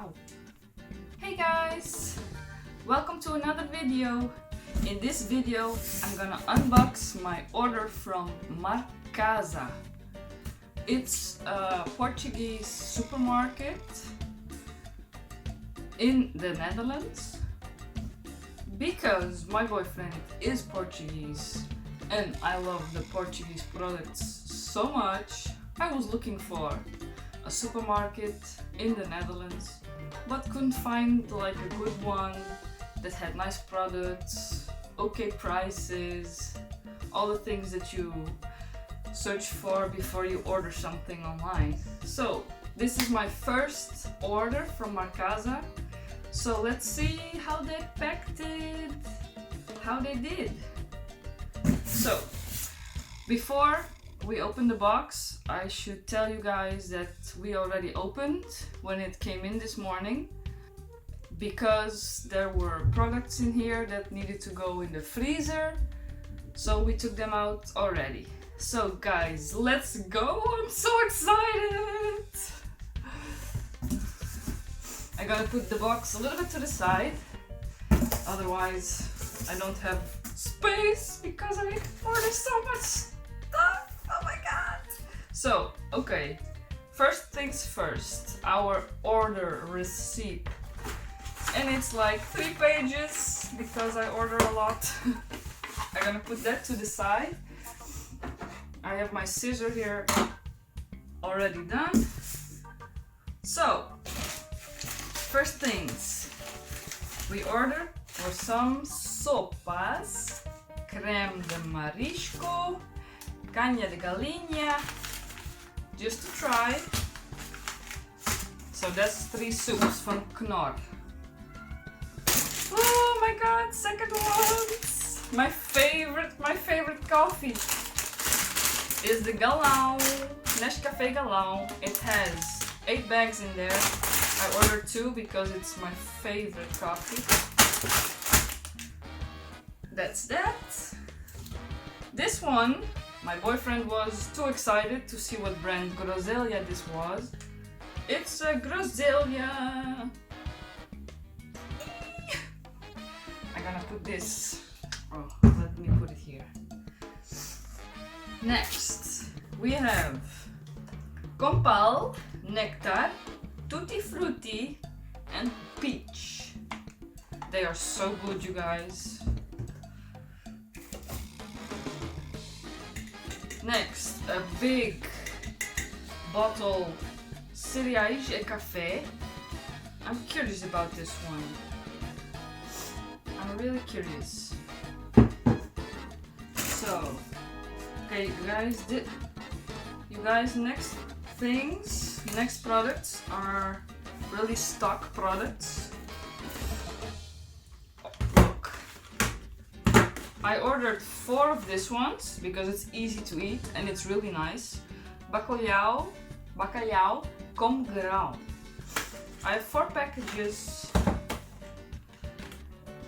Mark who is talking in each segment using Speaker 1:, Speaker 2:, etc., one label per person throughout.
Speaker 1: Ow. Hey guys! Welcome to another video. In this video, I'm gonna unbox my order from Marqasa. It's a Portuguese supermarket in the Netherlands. Because my boyfriend is Portuguese and I love the Portuguese products so much, I was looking for a supermarket in the Netherlands, but couldn't find like a good one that had nice products, okay prices, all the things that you search for before you order something online. So this is my first order from Marqasa. So let's see how they packed it, how they did. So before we open the box, I should tell you guys that we already opened when it came in this morning, because there were products in here that needed to go in the freezer, so we took them out already. So guys, let's go! I'm so excited! I gotta put the box a little bit to the side, otherwise I don't have space because I ordered so much stuff. Oh my god! So, okay, first things first, our order receipt. And it's like 3 pages because I order a lot. I'm gonna put that to the side. I have my scissor here already done. So, first things we ordered were some sopas, creme de marisco, caña de galinha, just to try. So that's 3 soups from Knorr. Oh my god, second ones! My favorite coffee is the Galão, Nescafé Galão. It has 8 bags in there. I ordered 2 because it's my favorite coffee. That's that. This one, my boyfriend was too excited to see what brand Groceries this was. It's a Groceries. I'm gonna put this. Oh, let me put it here. Next, we have Compal, Nectar, Tutti Frutti, and Peach. They are so good, you guys. Next, a big bottle Cereais e Café. I'm curious about this one. I'm really curious. So, okay, you guys, next products are really stock products. Look, I ordered 4 of these ones because it's easy to eat and it's really nice. Bacalhau com grão. I have 4 packages.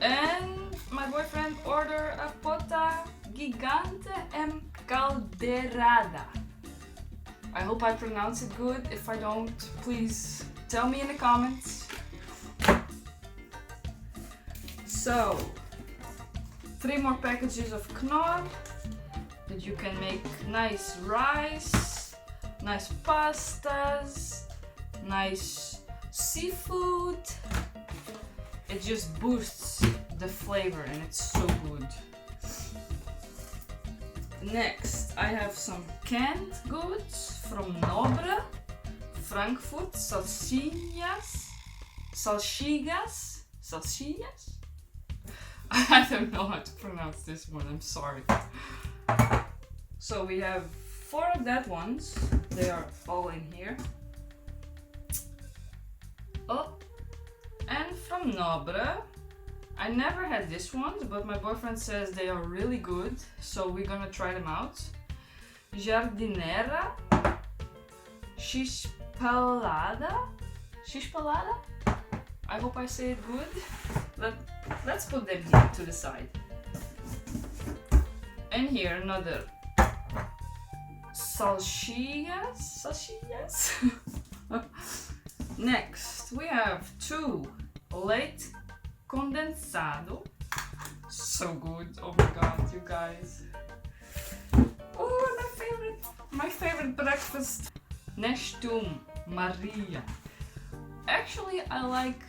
Speaker 1: And my boyfriend ordered a pota gigante caldeirada. I hope I pronounce it good. If I don't, please tell me in the comments. So, 3 more packages of Knorr that you can make nice rice, nice pastas, nice seafood. It just boosts the flavor and it's so good. Next, I have some canned goods from Nobre, Frankfurt, salsichas. I don't know how to pronounce this one, I'm sorry. So we have 4 of that ones. They are all in here. Oh, and from Nobre, I never had these ones, but my boyfriend says they are really good, so we're gonna try them out. Jardinera, X-Pelada. I hope I say it good. Let's put them here to the side. And here another salsichas. Next, Next, we have 2 leite condensado. So good. Oh my god, you guys. Oh, my favorite breakfast. Nestum Maria. Actually, I like,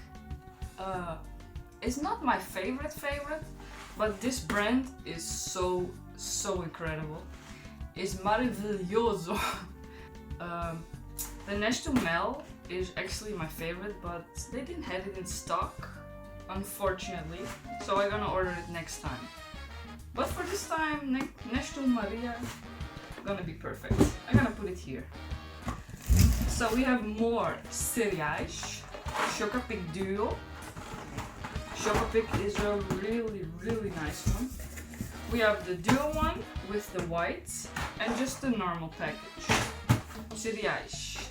Speaker 1: it's not my favorite, but this brand is so incredible. It's maravilhoso. The Nestum Mel is actually my favorite, but they didn't have it in stock, unfortunately, so I'm gonna order it next time. But for this time, Nestum Maria gonna be perfect. I'm gonna put it here. So we have more cereais. Chocapic Duo. Chocapic is a really nice one. We have the Duo one with the white and just the normal package. Cereais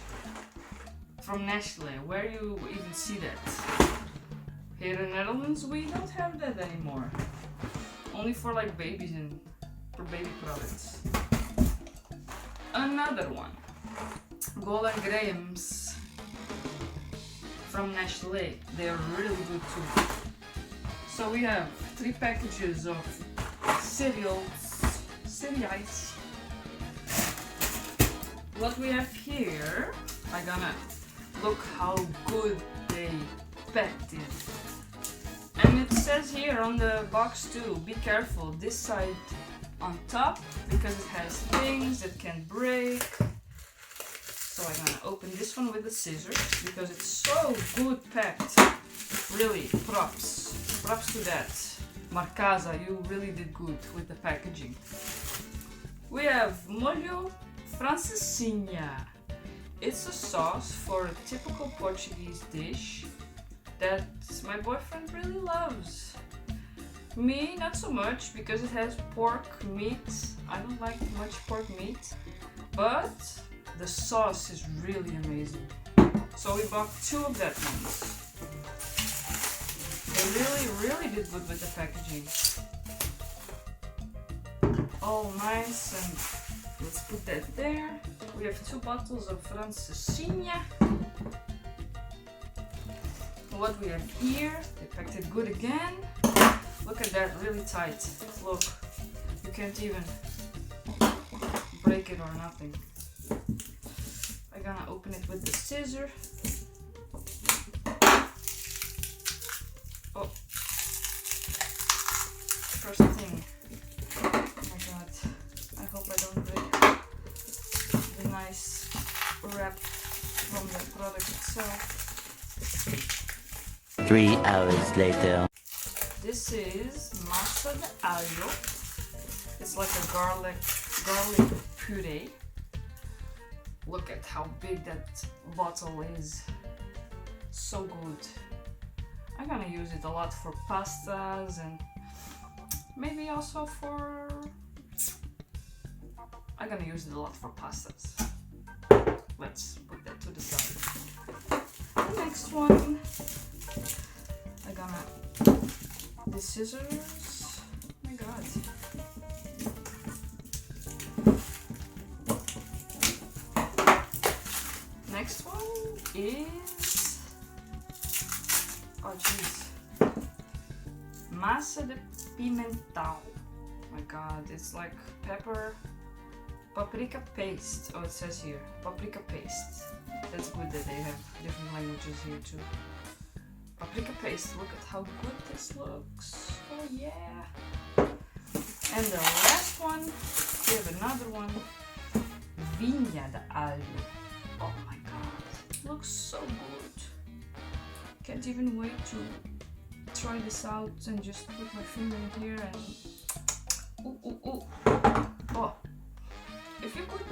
Speaker 1: from Nestle. Where you even see that? Here in the Netherlands we don't have that anymore. Only for like babies and for baby products. Another one. Golden Grahams from Nestle. They are really good too. So we have 3 packages of cereals. What we have here, I'm gonna look how good they packed it. And it says here on the box too, be careful, this side on top, because it has things that can break. So I'm gonna open this one with the scissors, because it's so good packed. Really, props to that. Marqasa, you really did good with the packaging. We have molho francesinha. It's a sauce for a typical Portuguese dish that my boyfriend really loves. Me, not so much, because it has pork meat. I don't like much pork meat, but the sauce is really amazing. So we bought 2 of that ones. They really did good with the packaging. All nice, and let's put that there. We have 2 bottles of francesinha. What we have here, they packed it good again. Look at that, really tight. Look, you can't even break it or nothing. I'm gonna open it with the scissor. Oh, first thing. Oh my god, I hope I don't break the nice wrap from the product itself.
Speaker 2: 3 hours later.
Speaker 1: This is massa de alho. It's like a garlic puree. Look at how big that bottle is. So good. I'm gonna use it a lot for pastas and maybe also for... I'm gonna use it a lot for pastas. Let's put that to the side. The next one, I'm gonna... The scissors. Oh my god. Next one is... Oh jeez. Massa de pimentão. Oh my god, it's like paprika paste. Oh, it says here, paprika paste. That's good that they have different languages here too. Paprika paste, look at how good this looks. Oh yeah. And the last one, we have another one. Vinha de alho. Oh my god, looks so good. Can't even wait to try this out and just put my finger in here and... Ooh, ooh, ooh. Oh, if you could...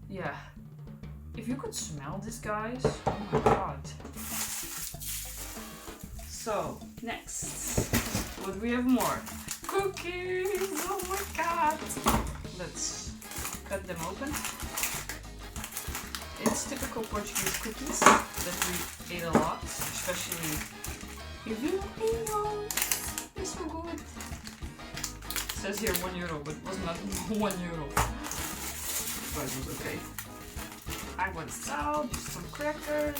Speaker 1: Yeah. If you could smell this, guys. Oh my god. So, next, what we have more? Cookies! Oh my god! Let's cut them open. It's typical Portuguese cookies that we ate a lot, especially They're so good. It says here €1, but it was not €1. But it was okay. I got salt, just some crackers.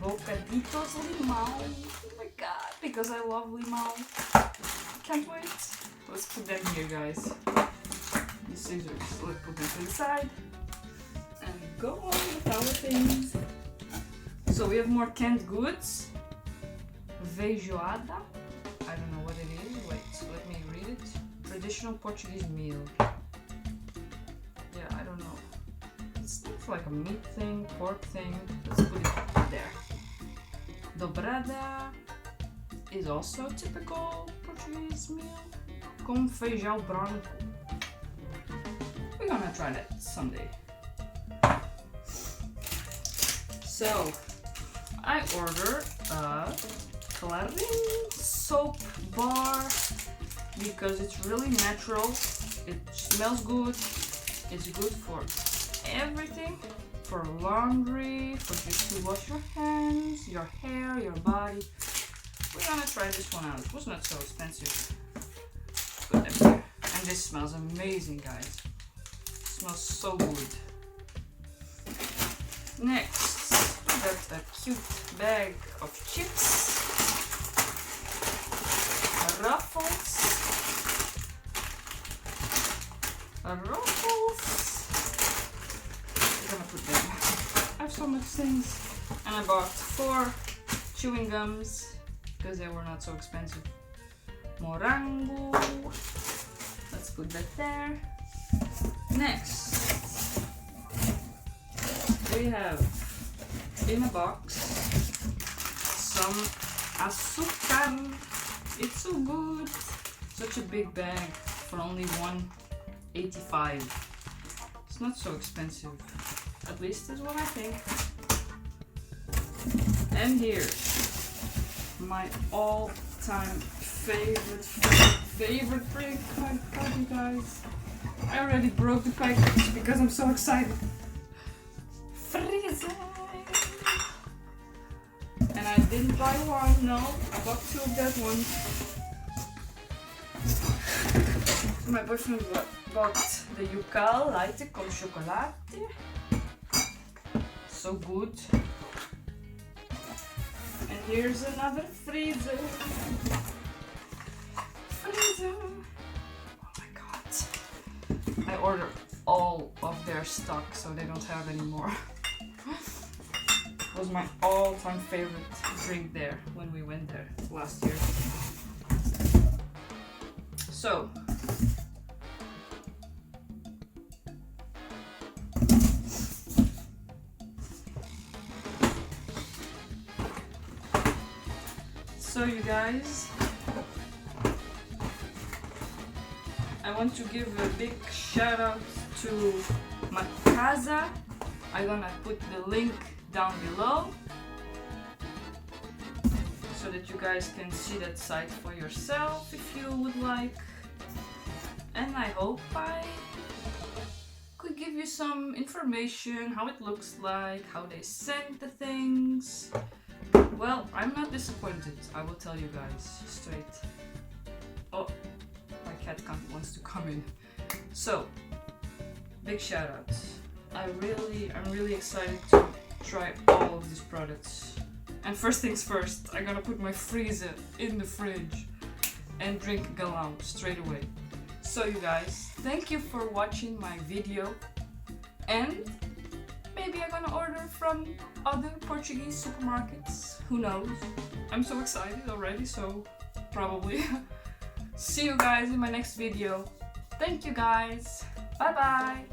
Speaker 1: bocaditos limão. Oh my god, because I love limão. Can't wait. Let's put them here, guys. The scissors, let's put them to the side. And go on with our things. So we have more canned goods. Feijoada. I don't know what it is. Wait, let me read it. Traditional Portuguese meal. Yeah, I don't know. It's like a meat thing, pork thing. Let's put it there. Dobrada is also a typical Portuguese meal. Com feijão branco. We're gonna try that someday. So, I ordered a Clarin soap bar because it's really natural. It smells good. It's good for everything. For laundry, for just to wash your hands, your hair, your body. We're gonna try this one out. It was not so expensive. Put them here. And this smells amazing, guys. It smells so good. Next, we got a cute bag of chips. Ruffles. I'm gonna put them. I have so much things. And I bought 4 chewing gums because they were not so expensive. Morango. Let's put that there. Next, we have in a box some azúcar. It's so good. Such a big bag for only $1.85. It's not so expensive. At least is what I think. And here, my all-time favorite drink. My God, you guys. I already broke the package because I'm so excited. Freezer! And I didn't buy one, no. I bought 2 of that one. My boyfriend bought the yucal latte con chocolate. So good. And here's another freezer. Freezer. Oh my god. I ordered all of their stock so they don't have any more. It was my all-time favorite drink there when we went there last year. So, you guys, I want to give a big shout out to Marqasa. I'm gonna put the link down below so that you guys can see that site for yourself if you would like. And I hope I could give you some information, how it looks like, how they send the things. Well, I'm not disappointed, I will tell you guys straight. Oh, my cat wants to come in. So, big shout out. I'm really excited to try all of these products. And first things first, I'm gonna put my freezer in the fridge and drink galão straight away. So you guys, thank you for watching my video, and maybe I'm gonna order from other Portuguese supermarkets, who knows. I'm so excited already, so probably. See you guys in my next video. Thank you guys, bye bye.